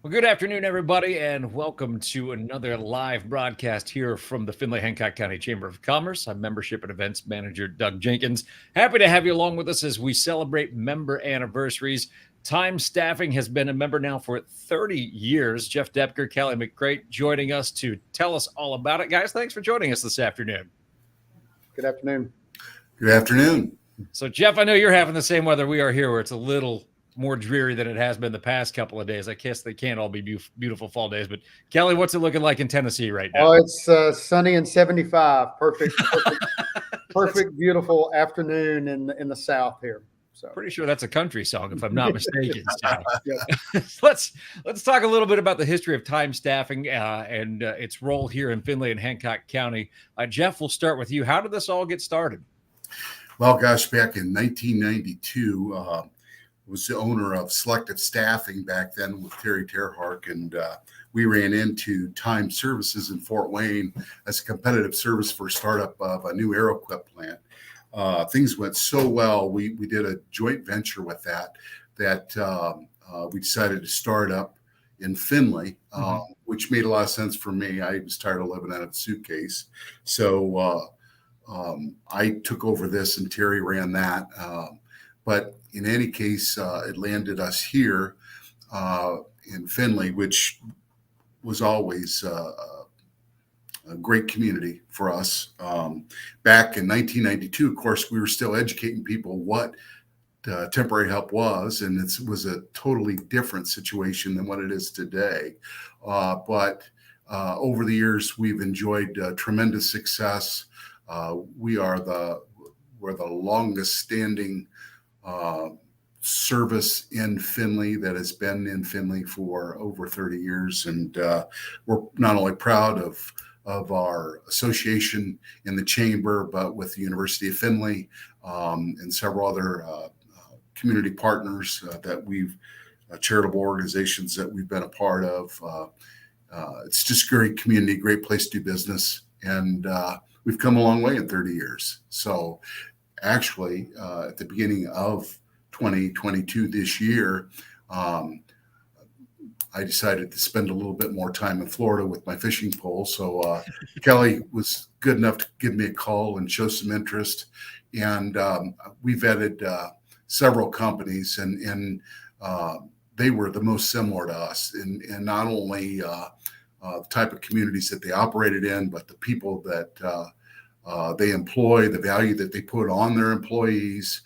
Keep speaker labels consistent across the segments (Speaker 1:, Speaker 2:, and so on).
Speaker 1: Well, good afternoon, everybody, and welcome to another live broadcast here from the Findlay-Hancock County Chamber of Commerce. I'm Membership and Events Manager Doug Jenkins. Happy to have you along with us as we celebrate member anniversaries. Time Staffing has been a member now for 30 years. Jeff Depker, Kelly McCrate joining us to tell us all about it. Guys, thanks for joining us this afternoon.
Speaker 2: Good afternoon.
Speaker 3: Good afternoon.
Speaker 1: So, Jeff, I know you're having the same weather we are here, where it's a little more dreary than it has been the past couple of days. I guess they can't all be beautiful fall days, but Kelly, what's it looking like in Tennessee right now?
Speaker 2: Oh, it's sunny and 75. Perfect, beautiful afternoon in the South here. So
Speaker 1: pretty sure that's a country song, if I'm not mistaken. So, let's talk a little bit about the history of Time Staffing and its role here in Findlay and Hancock County. Jeff, we'll start with you. How did this all get started?
Speaker 3: Well, gosh, back in 1992, was the owner of Selective Staffing back then with Terry Terhark, and we ran into Time Services in Fort Wayne as a competitive service for startup of a new Aeroquip plant. Things went so well, we did a joint venture with that we decided to start up in Findlay, which made a lot of sense for me. I was tired of living out of a suitcase. So I took over this and Terry ran that. But in any case, it landed us here in Findlay, which was always a great community for us. Back in 1992, of course, we were still educating people what temporary help was, and it was a totally different situation than what it is today. But over the years, we've enjoyed tremendous success. We're the longest standing service in Findlay that has been in Findlay for over 30 years. And we're not only proud of our association in the chamber, but with the University of Findlay and several other community partners that we've charitable organizations that we've been a part of. It's just great community, great place to do business. And we've come a long way in 30 years. So actually, at the beginning of 2022 this year, I decided to spend a little bit more time in Florida with my fishing pole. So Kelly was good enough to give me a call and show some interest. And we vetted several companies, and they were the most similar to us in not only the type of communities that they operated in, but the people that they employ, the value that they put on their employees,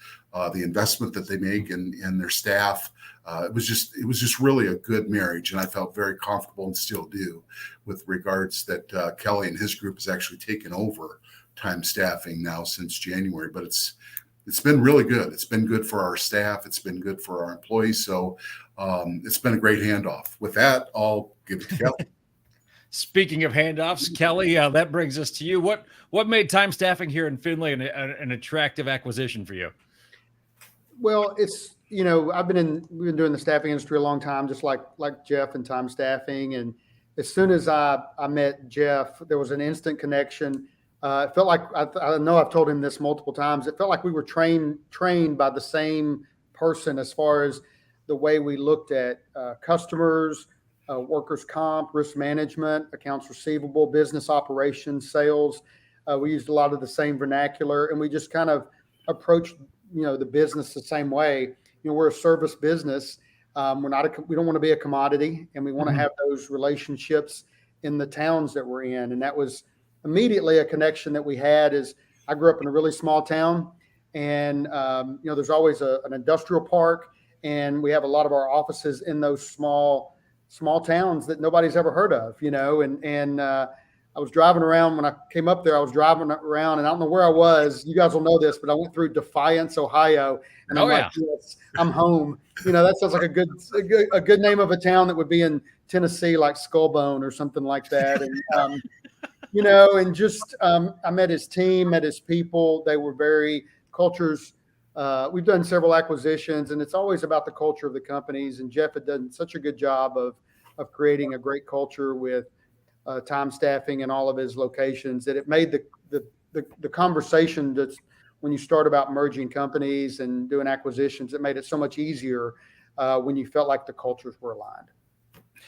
Speaker 3: the investment that they make in their staff. It was just really a good marriage, and I felt very comfortable and still do with regards that Kelly and his group has actually taken over Time Staffing now since January. But it's been really good. It's been good for our staff. It's been good for our employees. So it's been a great handoff. With that, I'll give it to Kelly.
Speaker 1: Speaking of handoffs, Kelly, that brings us to you. What made Time Staffing here in Findlay an attractive acquisition for you?
Speaker 2: Well, it's, we've been doing the staffing industry a long time, just like Jeff and Time Staffing. And as soon as I met Jeff, there was an instant connection. It felt like, I know I've told him this multiple times, it felt like we were trained by the same person as far as the way we looked at customers, workers' comp, risk management, accounts receivable, business operations, sales. We used a lot of the same vernacular, and we just kind of approached, the business the same way. We're a service business. We don't want to be a commodity, and we want to have those relationships in the towns that we're in. And that was immediately a connection that we had. Is I grew up in a really small town, and there's always an industrial park, and we have a lot of our offices in those small towns that nobody's ever heard of, and I was driving around when I came up there. I was driving around, and I don't know where I was. You guys will know this, but I went through Defiance, Ohio, and I'm like, yes, I'm home. That sounds like a good name of a town that would be in Tennessee, like Skullbone or something like that. And and just I met his team, met his people. They were very cultures. We've done several acquisitions, and it's always about the culture of the companies. And Jeff had done such a good job of creating a great culture with Time Staffing in all of his locations that it made the conversation that's when you start about merging companies and doing acquisitions, it made it so much easier when you felt like the cultures were aligned.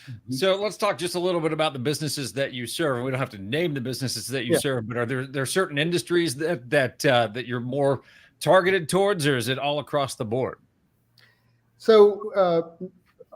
Speaker 2: Mhm.
Speaker 1: So let's talk just a little bit about the businesses that you serve. We don't have to name the businesses that you
Speaker 2: Yeah.
Speaker 1: serve, but are there certain industries that you're more targeted towards, or is it all across the board?
Speaker 2: So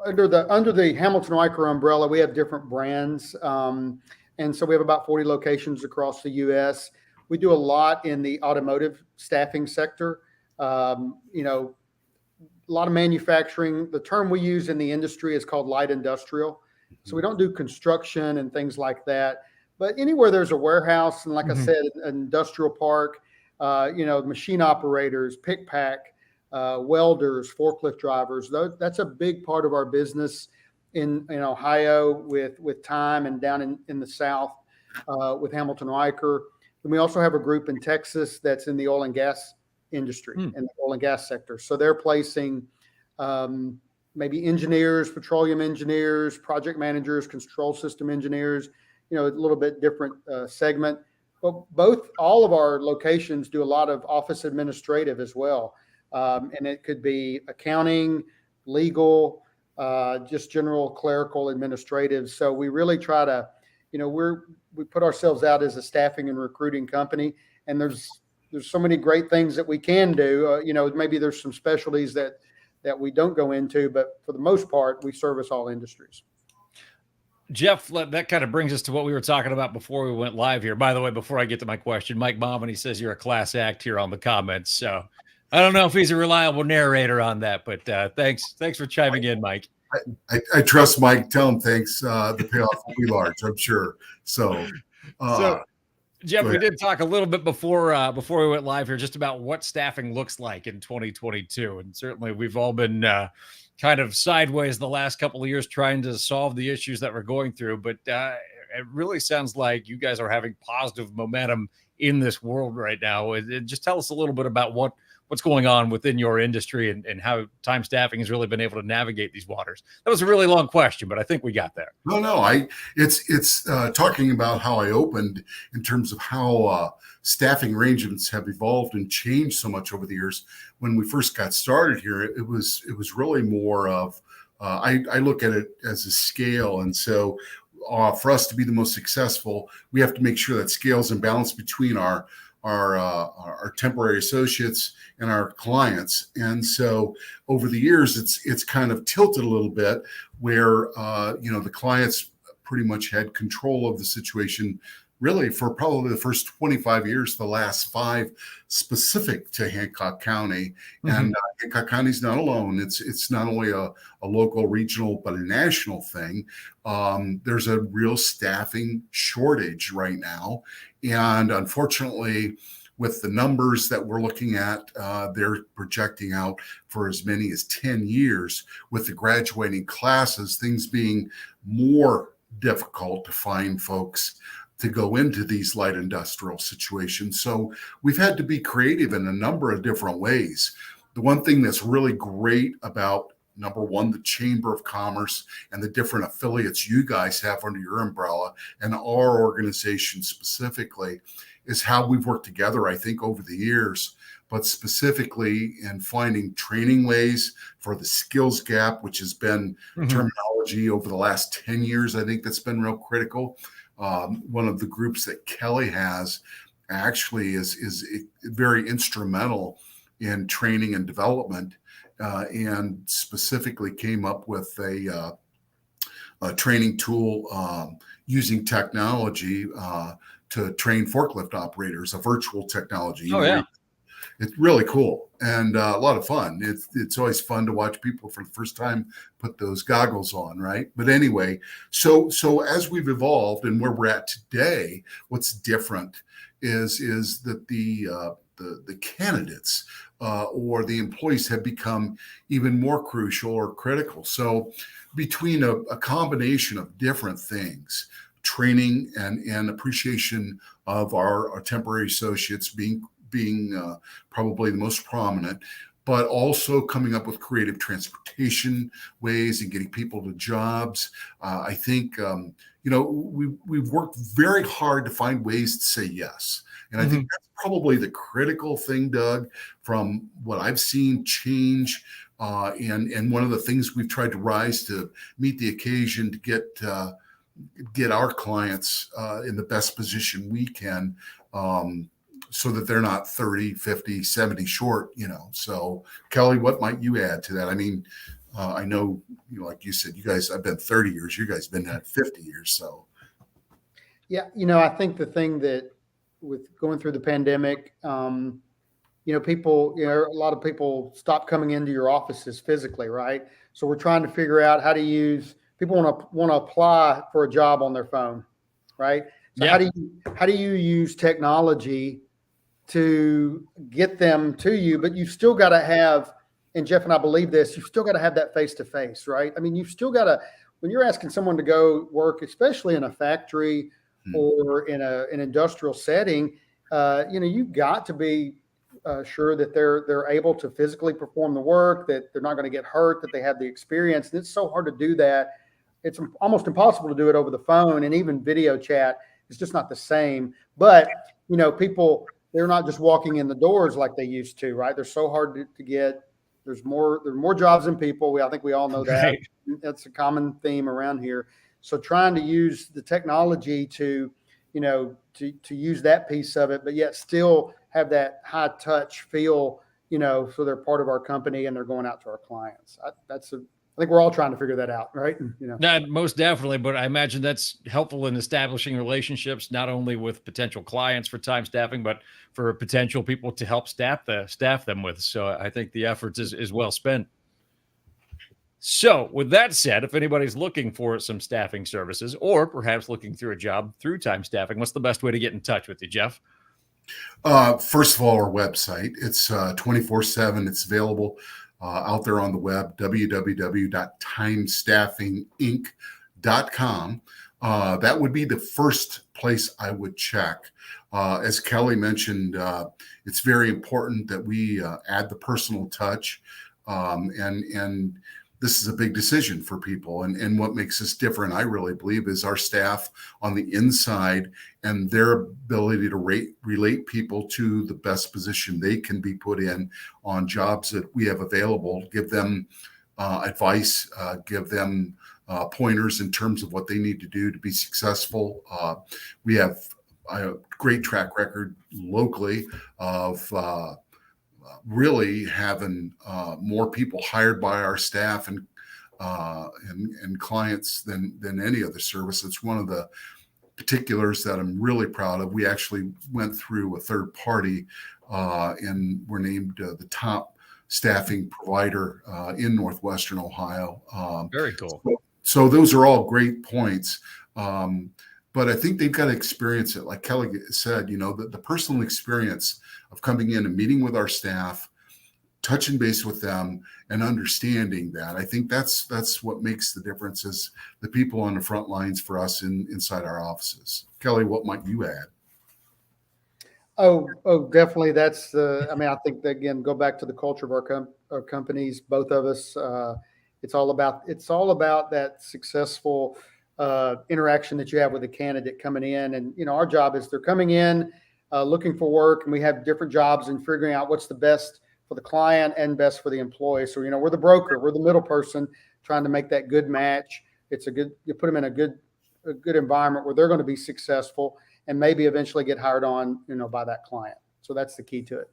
Speaker 2: under the Hamilton Riker umbrella, we have different brands, and so we have about 40 locations across the U.S. We do a lot in the automotive staffing sector. A lot of manufacturing. The term we use in the industry is called light industrial. So we don't do construction and things like that. But anywhere there's a warehouse, and like I
Speaker 1: Mhm.
Speaker 2: said, an industrial park, machine operators, pick pack, welders, forklift drivers. That's a big part of our business in Ohio with Time, and down in the South with Hamilton Riker. And we also have a group in Texas that's in the oil and gas industry
Speaker 1: Hmm.
Speaker 2: and the oil and gas sector. So they're placing um, maybe engineers, petroleum engineers, project managers, control system engineers, a little bit different segment. But all of our locations do a lot of office administrative as well. And it could be accounting, legal, just general clerical administrative. So we really try to, we put ourselves out as a staffing and recruiting company, and there's so many great things that we can do. Maybe there's some specialties that we don't go into, but for the most part, we service all industries.
Speaker 1: Jeff, that kind of brings us to what we were talking about before we went live here. By the way, before I get to my question, Mike Momini says you're a class act here on the comments. So I don't know if he's a reliable narrator on that, but thanks for chiming in, Mike.
Speaker 3: I trust Mike. Tell him thanks. The payoff will be large, I'm sure. So,
Speaker 1: So Jeff,
Speaker 3: go
Speaker 1: we
Speaker 3: ahead.
Speaker 1: did talk a little bit before we went live here, just about what staffing looks like in 2022, and certainly we've all been kind of sideways the last couple of years trying to solve the issues that we're going through. But it really sounds like you guys are having positive momentum in this world right now. Just tell us a little bit about what's going on within your industry and how Time Staffing has really been able to navigate these waters. That was a really long question, but I think we got there.
Speaker 3: No. It's talking about how I opened in terms of how staffing arrangements have evolved and changed so much over the years. When we first got started here, it was really more of I look at it as a scale, and so for us to be the most successful, we have to make sure that scales and balance between our temporary associates and our clients. And so over the years, it's kind of tilted a little bit where the clients pretty much had control of the situation really for probably the first 25 years, the last 5 specific to Hancock County.
Speaker 1: Mm-hmm.
Speaker 3: And Hancock County's not alone. It's not only a local, regional, but a national thing. There's a real staffing shortage right now. And unfortunately, with the numbers that we're looking at, they're projecting out for as many as 10 years with the graduating classes, things being more difficult to find folks to go into these light industrial situations. So we've had to be creative in a number of different ways. The one thing that's really great about, number one, the Chamber of Commerce and the different affiliates you guys have under your umbrella and our organization specifically is how we've worked together, I think, over the years, but specifically in finding training ways for the skills gap, which has been terminology over the last 10 years. I think that's been real critical. One of the groups that Kelly has actually is very instrumental in training and development, and specifically came up with a training tool using technology to train forklift operators, a virtual technology.
Speaker 1: Oh, yeah.
Speaker 3: It's really cool and a lot of fun. It's always fun to watch people for the first time put those goggles on, right? But anyway, so as we've evolved and where we're at today, what's different is that the candidates or the employees have become even more crucial or critical. So between a combination of different things, training and appreciation of our temporary associates being probably the most prominent, but also coming up with creative transportation ways and getting people to jobs. I think, we've worked very hard to find ways to say yes. And I think that's probably the critical thing, Doug, from what I've seen change And one of the things we've tried to rise to meet the occasion to get our clients in the best position we can, so that they're not 30, 50, 70 short, So Kelly, what might you add to that? I mean, I know, like you said, you guys, I've been 30 years, you guys been at 50 years. So.
Speaker 2: Yeah. I think the thing that with going through the pandemic, people, a lot of people stop coming into your offices physically, right? So we're trying to figure out how to use, people want to apply for a job on their phone, right? So
Speaker 1: Yeah.
Speaker 2: how do you use technology to get them to you? But you've still got to have, and Jeff and I believe this, you've still got to have that face-to-face, right? I mean, you've still got to, when you're asking someone to go work, especially in a factory or in an industrial setting, you've got to be sure that they're able to physically perform the work, that they're not going to get hurt, that they have the experience. And it's so hard to do that. It's almost impossible to do it over the phone, and even video chat is just not the same. But, people, they're not just walking in the doors like they used to, right? They're so hard to get. There's more jobs than people. I think we all know that.
Speaker 1: Right.
Speaker 2: That's a common theme around here. So trying to use the technology to use that piece of it, but yet still have that high touch feel, so they're part of our company and they're going out to our clients. I think we're all trying to figure that out, right?
Speaker 1: That most definitely, but I imagine that's helpful in establishing relationships, not only with potential clients for time staffing, but for potential people to help staff them with. So I think the efforts is well spent. So with that said, if anybody's looking for some staffing services or perhaps looking through a job through time staffing, what's the best way to get in touch with you, Jeff?
Speaker 3: First of all, our website, it's 24/7. It's available out there on the web, www.timestaffinginc.com. That would be the first place I would check. As Kelly mentioned, it's very important that we add the personal touch, and this is a big decision for people. And what makes us different, I really believe, is our staff on the inside and their ability to relate people to the best position they can be put in on jobs that we have available, give them advice, give them pointers in terms of what they need to do to be successful. We have a great track record locally of really having more people hired by our staff and clients than any other service. It's one of the particulars that I'm really proud of. We actually went through a third party and were named the top staffing provider in Northwestern Ohio.
Speaker 1: Very cool.
Speaker 3: So those are all great points. But I think they've got to experience it. Like Kelly said, the personal experience of coming in and meeting with our staff, touching base with them, and understanding that. I think that's what makes the difference, is the people on the front lines for us inside our offices. Kelly, what might you add?
Speaker 2: Oh, definitely. I think that, again, go back to the culture of our companies, both of us. It's all about that successful interaction that you have with a candidate coming in. And, our job is they're coming in looking for work, and we have different jobs and figuring out what's the best for the client and best for the employee. So, we're the broker, we're the middle person trying to make that good match. You put them in a good environment where they're going to be successful and maybe eventually get hired on, by that client. So that's the key to it.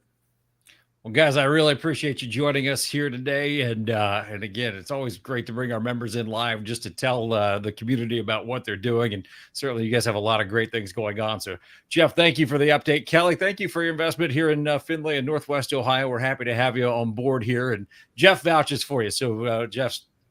Speaker 1: Well, guys, I really appreciate you joining us here today. And again, it's always great to bring our members in live just to tell the community about what they're doing. And certainly you guys have a lot of great things going on. So, Jeff, thank you for the update. Kelly, thank you for your investment here in Findlay and Northwest Ohio. We're happy to have you on board here. And Jeff vouches for you. So,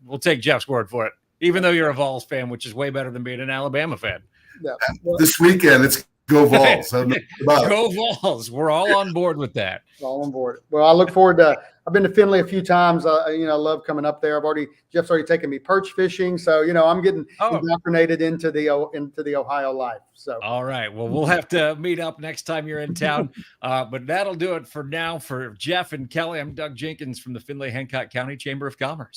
Speaker 1: we'll take Jeff's word for it, even though you're a Vols fan, which is way better than being an Alabama fan.
Speaker 2: Yeah.
Speaker 3: This weekend, it's go Vols.
Speaker 1: Go Vols. We're all on board with that.
Speaker 2: All on board. Well, I look forward to. I've been to Findlay a few times. I love coming up there. Jeff's already taken me perch fishing, so I'm getting indoctrinated into the Ohio life. So
Speaker 1: all right. Well, we'll have to meet up next time you're in town. But that'll do it for now. For Jeff and Kelly, I'm Doug Jenkins from the Findlay Hancock County Chamber of Commerce.